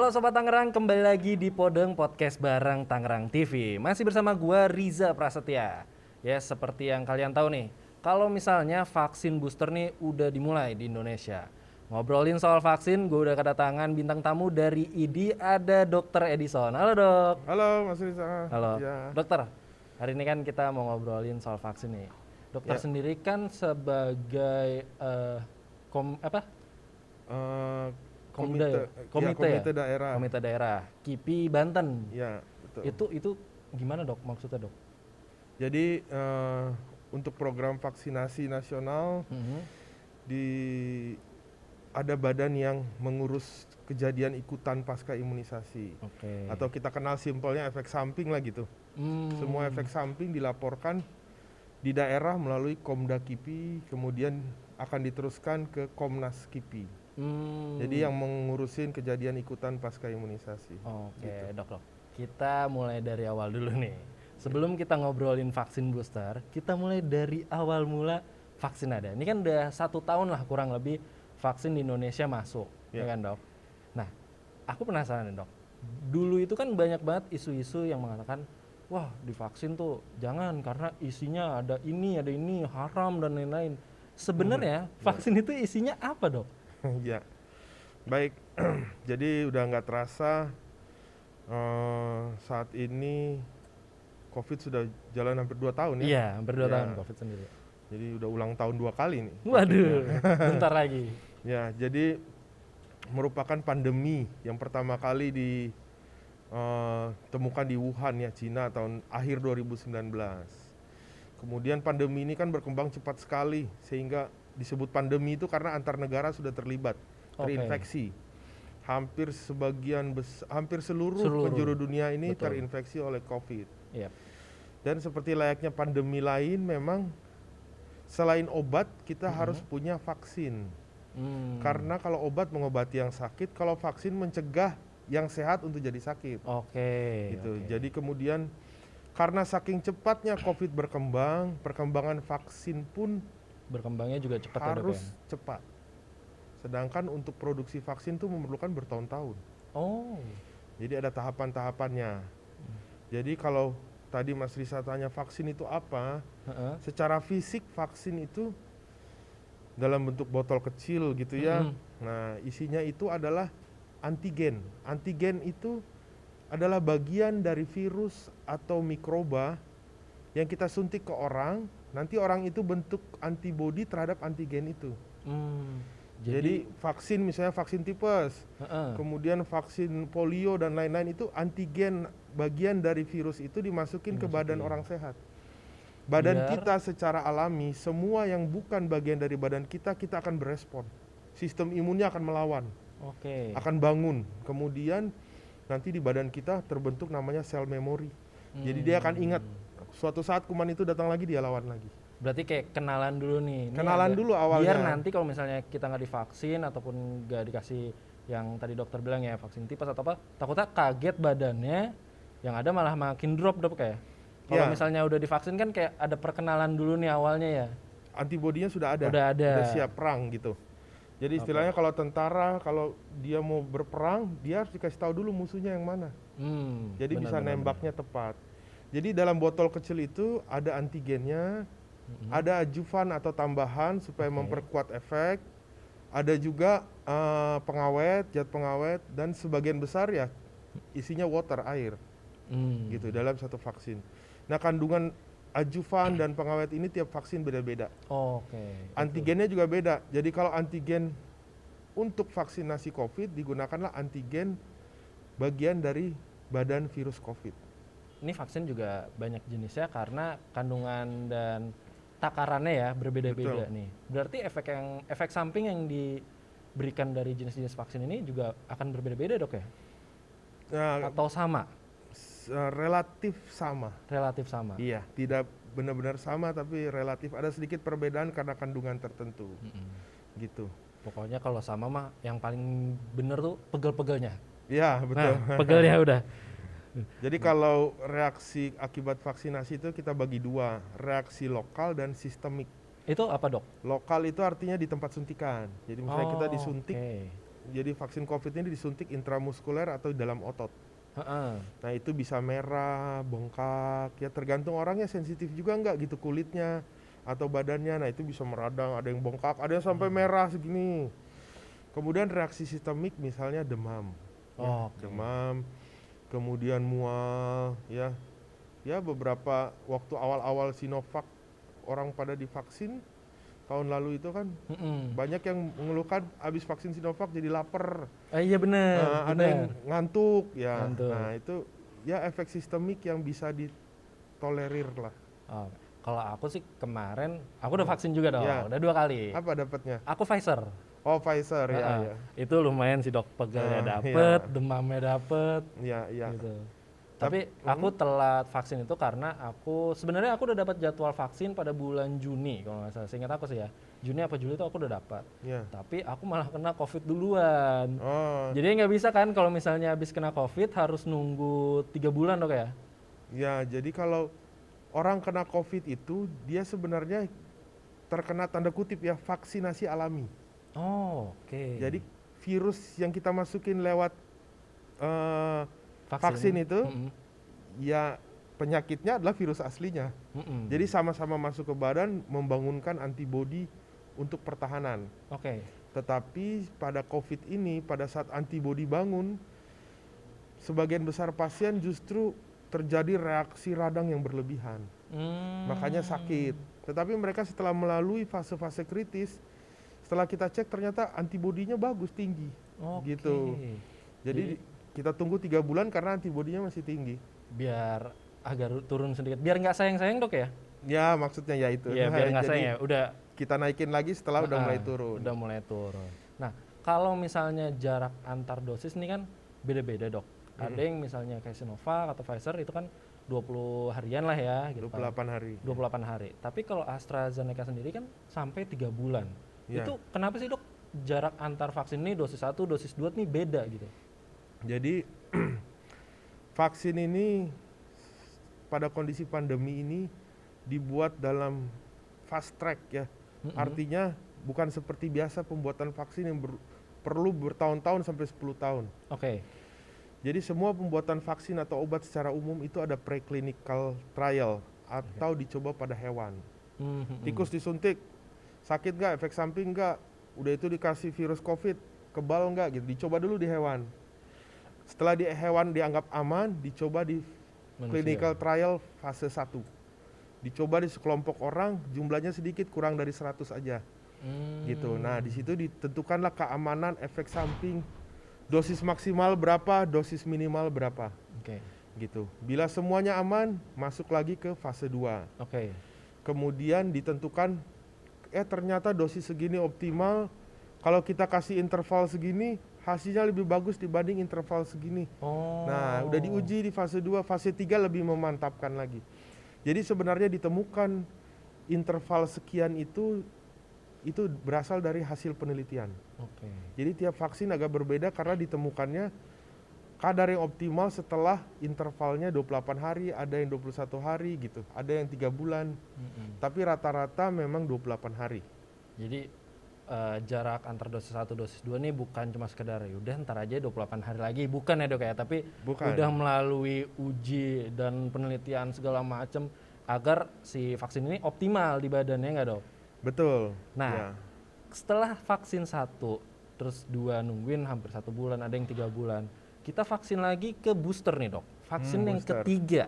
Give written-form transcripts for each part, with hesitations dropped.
Halo Sobat Tangerang, kembali lagi di Podeng Podcast bareng Tangerang TV. Masih bersama gua Riza Prasetya. Ya, seperti yang kalian tahu nih, kalau misalnya vaksin booster nih udah dimulai di Indonesia. Ngobrolin soal vaksin, gua udah kedatangan bintang tamu dari ID, ada Dr. Edison. Halo dok. Halo Mas Riza. Halo Ya, dokter. Hari ini kan kita mau ngobrolin soal vaksin nih. Dokter ya. sendiri kan sebagai Eh, Komda ya? komite daerah. Komite daerah KIPI Banten. Ya, betul. Itu gimana dok maksudnya dok? Jadi untuk program vaksinasi nasional di ada badan yang mengurus kejadian ikutan pasca imunisasi. Oke. Atau kita kenal simpelnya efek samping lah gitu. Semua efek samping dilaporkan di daerah melalui Komda KIPI, kemudian akan diteruskan ke Komnas KIPI. Jadi yang mengurusin kejadian ikutan pasca imunisasi. Oke Gitu. dok. Kita mulai dari awal dulu nih. Sebelum kita ngobrolin vaksin booster, kita mulai dari awal mula vaksin ada. Ini kan udah 1 tahun lah kurang lebih vaksin di Indonesia masuk, ya kan dok? Nah, aku penasaran nih dok. Dulu itu kan banyak banget isu-isu yang mengatakan, wah divaksin tuh jangan karena isinya ada ini, haram dan lain-lain. Sebenarnya vaksin itu isinya apa dok? Ya, baik. Jadi udah nggak terasa saat ini COVID sudah jalan hampir 2 tahun ya. Iya, hampir 2 Ya. tahun COVID sendiri. Jadi udah ulang tahun 2 kali nih. Waduh, bentar lagi. Ya, jadi merupakan pandemi yang pertama kali ditemukan di Wuhan ya, Cina tahun akhir 2019. Kemudian pandemi ini kan berkembang cepat sekali sehingga disebut pandemi itu karena antar negara sudah terlibat, terinfeksi. Hampir seluruh penjuru dunia ini terinfeksi oleh COVID. Yep. Dan seperti layaknya pandemi lain, memang selain obat kita harus punya vaksin. Karena kalau obat mengobati yang sakit, kalau vaksin mencegah yang sehat untuk jadi sakit. Gitu. Jadi kemudian karena saking cepatnya COVID berkembang, perkembangan vaksin pun Berkembangnya juga cepat harus ya, dok, cepat. Sedangkan untuk produksi vaksin itu memerlukan bertahun-tahun. Jadi ada tahapan-tahapannya. Jadi kalau tadi Mas Risa tanya vaksin itu apa, secara fisik vaksin itu dalam bentuk botol kecil gitu ya. Nah, isinya itu adalah antigen. Antigen itu adalah bagian dari virus atau mikroba yang kita suntik ke orang, nanti orang itu bentuk antibodi terhadap antigen itu. Jadi vaksin, misalnya vaksin tipes, kemudian vaksin polio dan lain-lain, itu antigen bagian dari virus itu dimasukin ke badan orang sehat. Badan kita secara alami, semua yang bukan bagian dari badan kita akan berespon. Sistem imunnya akan melawan, akan bangun. Kemudian nanti di badan kita terbentuk namanya sel memori. Jadi dia akan ingat, suatu saat kuman itu datang lagi, dia lawan lagi. Berarti kayak kenalan dulu nih. Kenalan dulu awalnya. Biar nanti kalau misalnya kita nggak divaksin ataupun nggak dikasih yang tadi dokter bilang ya vaksin tipes atau apa, takutnya kaget badannya, yang ada malah makin drop kayak. Kalau misalnya udah divaksin kan kayak ada perkenalan dulu nih awalnya ya. Antibodinya sudah ada. Udah siap perang gitu. Jadi istilahnya kalau tentara, kalau dia mau berperang, dia harus dikasih tahu dulu musuhnya yang mana. Jadi bisa nembaknya tepat. Jadi dalam botol kecil itu ada antigennya, ada adjuvan atau tambahan supaya memperkuat efek. Ada juga pengawet, zat pengawet, dan sebagian besar ya isinya water, air. Gitu dalam satu vaksin. Nah, kandungan adjuvan dan pengawet ini tiap vaksin beda-beda. Antigennya juga beda. Jadi kalau antigen untuk vaksinasi COVID digunakanlah antigen bagian dari badan virus COVID. Ini vaksin juga banyak jenisnya karena kandungan dan takarannya ya berbeda-beda nih. Berarti efek samping yang diberikan dari jenis-jenis vaksin ini juga akan berbeda-beda dok ya? Atau sama? Relatif sama. Relatif sama? Iya, tidak benar-benar sama tapi relatif ada sedikit perbedaan karena kandungan tertentu. Gitu. Pokoknya kalau sama mah yang paling bener tuh pegel-pegelnya. Iya, betul. Nah, pegelnya udah. Jadi kalau reaksi akibat vaksinasi itu kita bagi dua, reaksi lokal dan sistemik. Itu apa dok? Lokal itu artinya di tempat suntikan. Jadi misalnya kita disuntik Jadi vaksin COVID ini disuntik intramuskuler atau dalam otot. Nah itu bisa merah, bengkak, ya tergantung orangnya sensitif juga nggak gitu kulitnya atau badannya. Nah itu bisa meradang, ada yang bengkak, ada yang sampai merah segini. Kemudian reaksi sistemik misalnya demam, demam, kemudian mual, ya beberapa waktu awal-awal Sinovac orang pada divaksin tahun lalu itu kan banyak yang mengeluhkan habis vaksin Sinovac jadi lapar. Iya benar. Ada yang ngantuk ya. Nah itu ya efek sistemik yang bisa ditolerir lah. Kalau aku sih kemarin aku udah vaksin juga dong, udah 2 kali. Apa dapatnya? Aku Pfizer. Oh Pfizer ya. Itu lumayan sih dok, pegalnya dapet, demamnya dapet. Iya. Gitu. Tapi aku telat vaksin itu karena sebenarnya aku udah dapat jadwal vaksin pada bulan Juni kalau nggak salah. Seingat aku sih ya, Juni apa Juli itu aku udah dapat. Tapi aku malah kena COVID duluan. Jadi nggak bisa kan kalau misalnya habis kena COVID harus nunggu 3 bulan dok ya? Ya, jadi kalau orang kena COVID itu dia sebenarnya terkena tanda kutip ya vaksinasi alami. Jadi virus yang kita masukin lewat vaksin itu, ya penyakitnya adalah virus aslinya. Jadi sama-sama masuk ke badan membangunkan antibodi untuk pertahanan. Tetapi pada COVID ini, pada saat antibodi bangun, sebagian besar pasien justru terjadi reaksi radang yang berlebihan. Makanya sakit. Tetapi mereka setelah melalui fase-fase kritis, setelah kita cek ternyata antibodinya bagus, tinggi. Gitu. Jadi kita tunggu 3 bulan karena antibodinya masih tinggi. Biar agak turun sedikit. Biar nggak sayang-sayang dok ya? Ya maksudnya ya itu. Iya biar nggak sayang ya. Udah kita naikin lagi setelah udah mulai turun. Udah mulai turun. Nah kalau misalnya jarak antar dosis ini kan beda-beda dok. Ada yang misalnya kayak Sinovac atau Pfizer itu kan 20 harian lah ya. Gitu 28 hari. 28 hari. Tapi kalau AstraZeneca sendiri kan sampai 3 bulan. Itu kenapa sih dok jarak antar vaksin ini dosis 1, dosis 2 nih beda gitu? Jadi vaksin ini pada kondisi pandemi ini dibuat dalam fast track ya. Artinya bukan seperti biasa pembuatan vaksin yang perlu bertahun-tahun sampai 10 tahun. Jadi semua pembuatan vaksin atau obat secara umum itu ada preclinical trial atau dicoba pada hewan. Tikus disuntik, sakit nggak, efek samping nggak, udah itu dikasih virus COVID, kebal nggak gitu, dicoba dulu di hewan. Setelah di hewan dianggap aman, dicoba di clinical trial fase 1. Dicoba di sekelompok orang, jumlahnya sedikit, kurang dari 100 aja. Gitu. Nah, di situ ditentukanlah keamanan, efek samping, dosis maksimal berapa, dosis minimal berapa. Gitu. Bila semuanya aman, masuk lagi ke fase 2. Kemudian ditentukan ternyata dosis segini optimal. Kalau kita kasih interval segini, hasilnya lebih bagus dibanding interval segini. Nah, udah diuji di fase 2, fase 3 lebih memantapkan lagi. Jadi sebenarnya ditemukan interval sekian itu berasal dari hasil penelitian. Jadi tiap vaksin agak berbeda karena ditemukannya kadar yang optimal setelah intervalnya 28 hari, ada yang 21 hari gitu, ada yang 3 bulan. Tapi rata-rata memang 28 hari. Jadi jarak antar dosis 1 dosis 2 nih bukan cuma sekedar udah ntar aja 28 hari lagi, bukan ya dok ya, tapi udah melalui uji dan penelitian segala macam agar si vaksin ini optimal di badannya nggak dok? Betul. Nah setelah vaksin 1 terus 2 nungguin hampir 1 bulan, ada yang 3 bulan, kita vaksin lagi ke booster nih dok, vaksin yang ketiga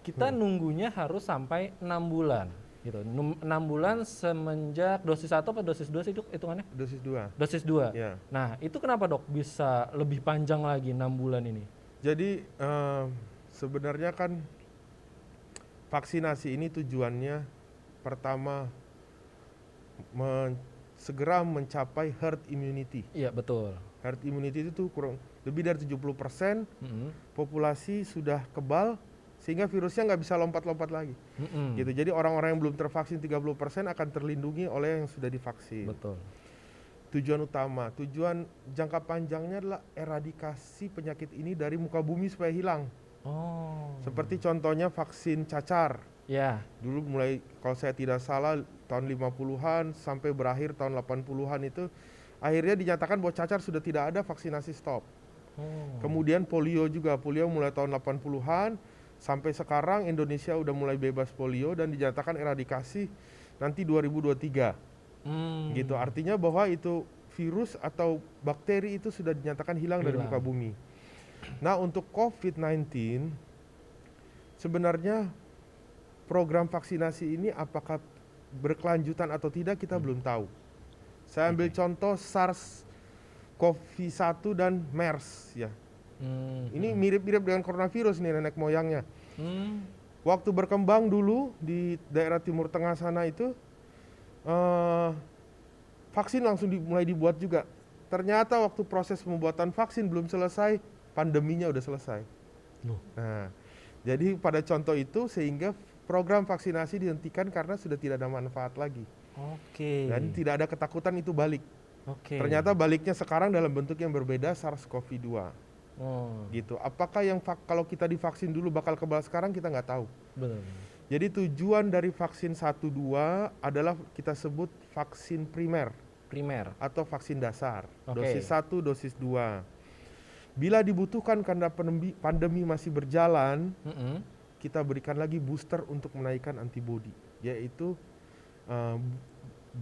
kita nunggunya harus sampai 6 bulan gitu. 6 bulan semenjak dosis 1 apa dosis 2 sih dok hitungannya? Dosis 2. Dosis 2. Nah itu kenapa dok bisa lebih panjang lagi 6 bulan ini? Jadi sebenarnya kan vaksinasi ini tujuannya pertama segera mencapai herd immunity. Iya betul. Herd immunity itu kurang lebih dari 70% populasi sudah kebal sehingga virusnya nggak bisa lompat-lompat lagi. Gitu. Jadi orang-orang yang belum tervaksin 30% akan terlindungi oleh yang sudah divaksin. Betul. Tujuan utama, tujuan jangka panjangnya adalah eradikasi penyakit ini dari muka bumi supaya hilang. Seperti contohnya vaksin cacar. Dulu mulai kalau saya tidak salah tahun 50-an sampai berakhir tahun 80-an itu akhirnya dinyatakan bahwa cacar sudah tidak ada, vaksinasi stop. Kemudian polio juga, polio mulai tahun 80-an sampai sekarang Indonesia udah mulai bebas polio dan dinyatakan eradikasi nanti 2023. Gitu, artinya bahwa itu virus atau bakteri itu sudah dinyatakan hilang dari muka bumi. Nah, untuk COVID-19 sebenarnya program vaksinasi ini apakah berkelanjutan atau tidak kita belum tahu. Saya ambil contoh SARS-CoV-1 dan MERS ya. Ini mirip-mirip dengan coronavirus nih nenek moyangnya. Waktu berkembang dulu di daerah Timur Tengah sana itu vaksin langsung mulai dibuat juga. Ternyata waktu proses pembuatan vaksin belum selesai, pandeminya udah selesai. Nah, jadi pada contoh itu sehingga program vaksinasi dihentikan karena sudah tidak ada manfaat lagi. Dan tidak ada ketakutan itu balik. Ternyata baliknya sekarang dalam bentuk yang berbeda, SARS-CoV-2. Gitu. Apakah yang kalau kita divaksin dulu bakal kebal sekarang kita nggak tahu. Jadi tujuan dari vaksin 1-2 adalah kita sebut vaksin primer atau vaksin dasar. Dosis 1, dosis 2. Bila dibutuhkan karena pandemi masih berjalan, kita berikan lagi booster untuk menaikkan antibodi, yaitu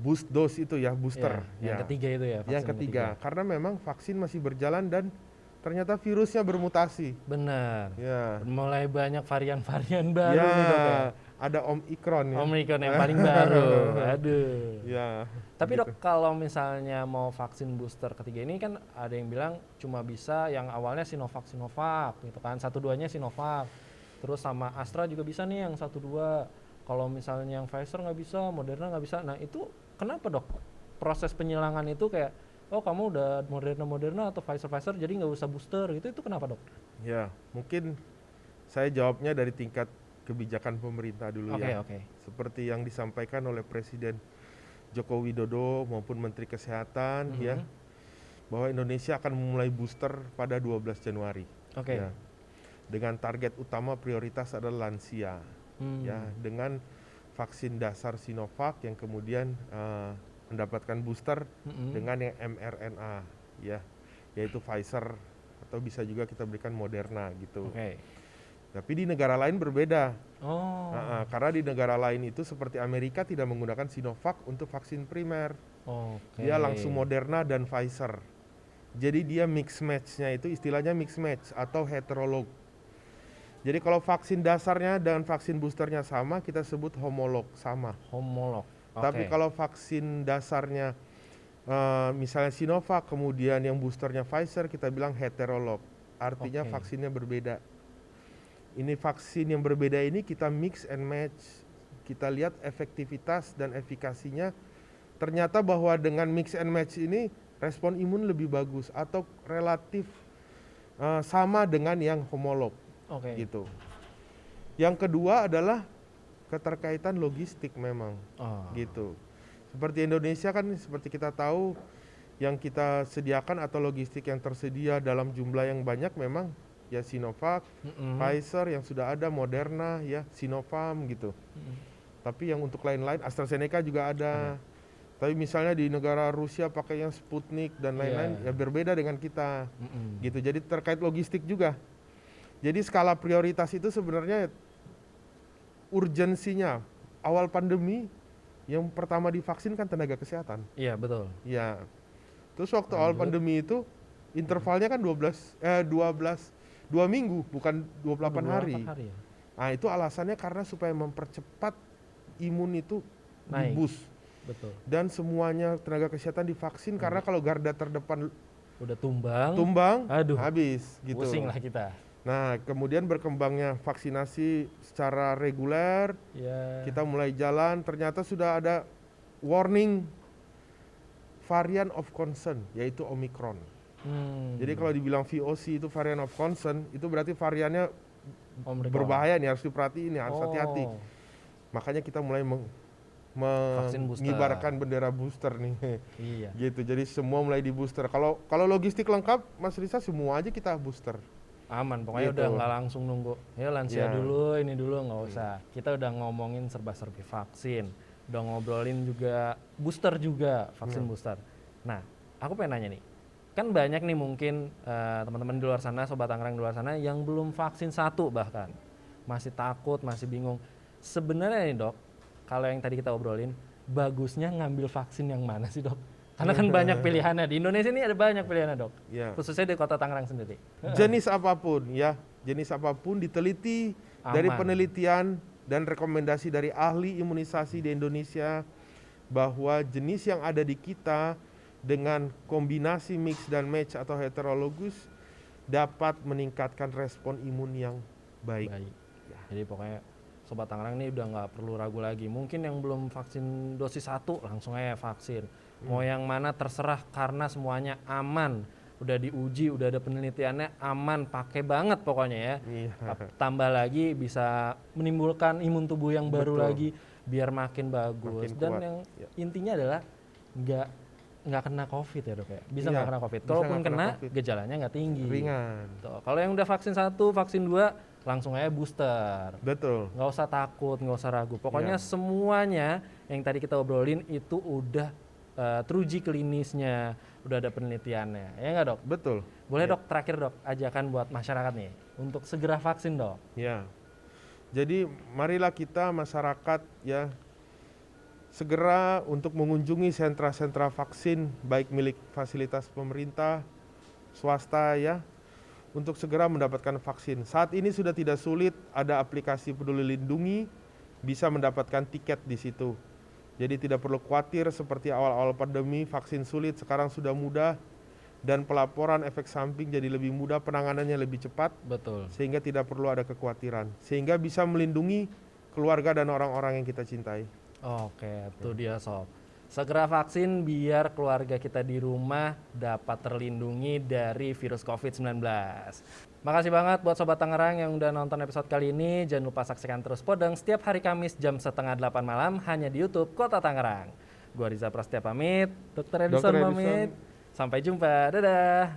boost dose itu ya, booster. Yang ketiga itu ya, vaksin yang ketiga. Karena memang vaksin masih berjalan dan ternyata virusnya bermutasi. Benar. Ya. Mulai banyak varian-varian baru nih Dok ya. Ada Omikron ya. Omikron yang paling baru. Aduh. Ya. Tapi gitu. Dok, kalau misalnya mau vaksin booster ketiga ini kan ada yang bilang cuma bisa yang awalnya Sinovac gitu kan. 1-2-nya Sinovac. Terus sama Astra juga bisa nih yang 1-2. Kalau misalnya yang Pfizer nggak bisa, Moderna nggak bisa. Nah itu kenapa Dok? Proses penyilangan itu kayak, oh kamu udah Moderna atau Pfizer jadi nggak usah booster gitu, itu kenapa Dok? Ya, mungkin saya jawabnya dari tingkat kebijakan pemerintah dulu ya. Seperti yang disampaikan oleh Presiden Joko Widodo maupun Menteri Kesehatan ya, bahwa Indonesia akan memulai booster pada 12 Januari. Ya, dengan target utama prioritas adalah lansia. Ya, dengan vaksin dasar Sinovac yang kemudian mendapatkan booster dengan yang mRNA ya, yaitu Pfizer atau bisa juga kita berikan Moderna gitu. Tapi di negara lain berbeda. Karena di negara lain itu seperti Amerika tidak menggunakan Sinovac untuk vaksin primer. Dia langsung Moderna dan Pfizer. Jadi dia mix match-nya itu istilahnya mix match atau heterolog. Jadi kalau vaksin dasarnya dan vaksin boosternya sama, kita sebut homolog, sama. Tapi kalau vaksin dasarnya misalnya Sinovac, kemudian yang boosternya Pfizer, kita bilang heterolog. Artinya vaksinnya berbeda. Ini vaksin yang berbeda ini kita mix and match. Kita lihat efektivitas dan efikasinya. Ternyata bahwa dengan mix and match ini respon imun lebih bagus atau relatif sama dengan yang homolog. Gitu. Yang kedua adalah keterkaitan logistik memang. Gitu. Seperti Indonesia kan seperti kita tahu yang kita sediakan atau logistik yang tersedia dalam jumlah yang banyak memang ya Sinovac, Pfizer yang sudah ada, Moderna ya, Sinopharm gitu. Tapi yang untuk lain-lain AstraZeneca juga ada. Tapi misalnya di negara Rusia pakai yang Sputnik dan lain-lain ya berbeda dengan kita. Gitu. Jadi terkait logistik juga. Jadi skala prioritas itu sebenarnya urgensinya awal pandemi yang pertama divaksin kan tenaga kesehatan. Iya, betul. Iya. Terus waktu awal pandemi itu intervalnya kan 2 minggu bukan 28 hari. Ya? Nah, itu alasannya karena supaya mempercepat imun itu di-boost. Betul. Dan semuanya tenaga kesehatan divaksin karena kalau garda terdepan udah tumbang, habis gitu. Pusing lah kita. Nah, kemudian berkembangnya vaksinasi secara reguler, kita mulai jalan, ternyata sudah ada warning varian of concern, yaitu Omicron. Jadi kalau dibilang VOC itu varian of concern, itu berarti variannya berbahaya nih, harus diperhatiin nih, harus hati-hati. Makanya kita mulai mengibarkan bendera booster nih. Gitu, jadi semua mulai di booster. Kalau logistik lengkap, Mas Risa, semua aja kita booster. Aman, pokoknya udah nggak langsung nunggu ya lansia dulu, ini dulu, nggak usah. Kita udah ngomongin serba-serbi vaksin, udah ngobrolin juga booster juga, vaksin booster. Nah, aku pengen nanya nih, kan banyak nih mungkin teman-teman di luar sana, Sobat Tangerang di luar sana yang belum vaksin 1 bahkan. Masih takut, masih bingung. Sebenarnya nih dok, kalau yang tadi kita obrolin, bagusnya ngambil vaksin yang mana sih dok? Karena kan banyak pilihannya, di Indonesia ini ada banyak pilihannya dok, khususnya di Kota Tangerang sendiri. Jenis apapun ya, jenis apapun diteliti dari penelitian dan rekomendasi dari ahli imunisasi di Indonesia bahwa jenis yang ada di kita dengan kombinasi mix dan match atau heterologus dapat meningkatkan respon imun yang baik. Ya. Jadi pokoknya Sobat Tangerang ini udah nggak perlu ragu lagi. Mungkin yang belum vaksin dosis 1 langsung aja vaksin. Mau yang mana terserah karena semuanya aman. Udah diuji, udah ada penelitiannya, aman, pakai banget pokoknya ya. Tambah lagi bisa menimbulkan imun tubuh yang baru lagi biar makin bagus. Dan yang intinya adalah nggak kena COVID ya dok ya. Bisa nggak kena COVID. Kalaupun kena, gejalanya nggak tinggi. Ringan. Kalau yang udah vaksin 1, vaksin 2, langsung aja booster. Betul. Nggak usah takut, nggak usah ragu. Pokoknya semuanya yang tadi kita obrolin itu udah teruji klinisnya, udah ada penelitiannya, ya nggak dok? Betul. Boleh dok, terakhir dok, ajakan buat masyarakat nih untuk segera vaksin dok. Ya, jadi marilah kita masyarakat ya segera untuk mengunjungi sentra-sentra vaksin baik milik fasilitas pemerintah, swasta ya, untuk segera mendapatkan vaksin. Saat ini sudah tidak sulit, ada aplikasi Peduli Lindungi, bisa mendapatkan tiket di situ. Jadi tidak perlu khawatir seperti awal-awal pandemi, vaksin sulit, sekarang sudah mudah dan pelaporan efek samping jadi lebih mudah, penanganannya lebih cepat. Betul. Sehingga tidak perlu ada kekhawatiran, sehingga bisa melindungi keluarga dan orang-orang yang kita cintai. Oke, itu dia sob. Segera vaksin biar keluarga kita di rumah dapat terlindungi dari virus COVID-19. Makasih banget buat Sobat Tangerang yang udah nonton episode kali ini. Jangan lupa saksikan terus Podeng setiap hari Kamis jam 7:30 malam hanya di YouTube Kota Tangerang. Gua Riza Prasetya pamit, Dr. Edison pamit. Sampai jumpa, dadah.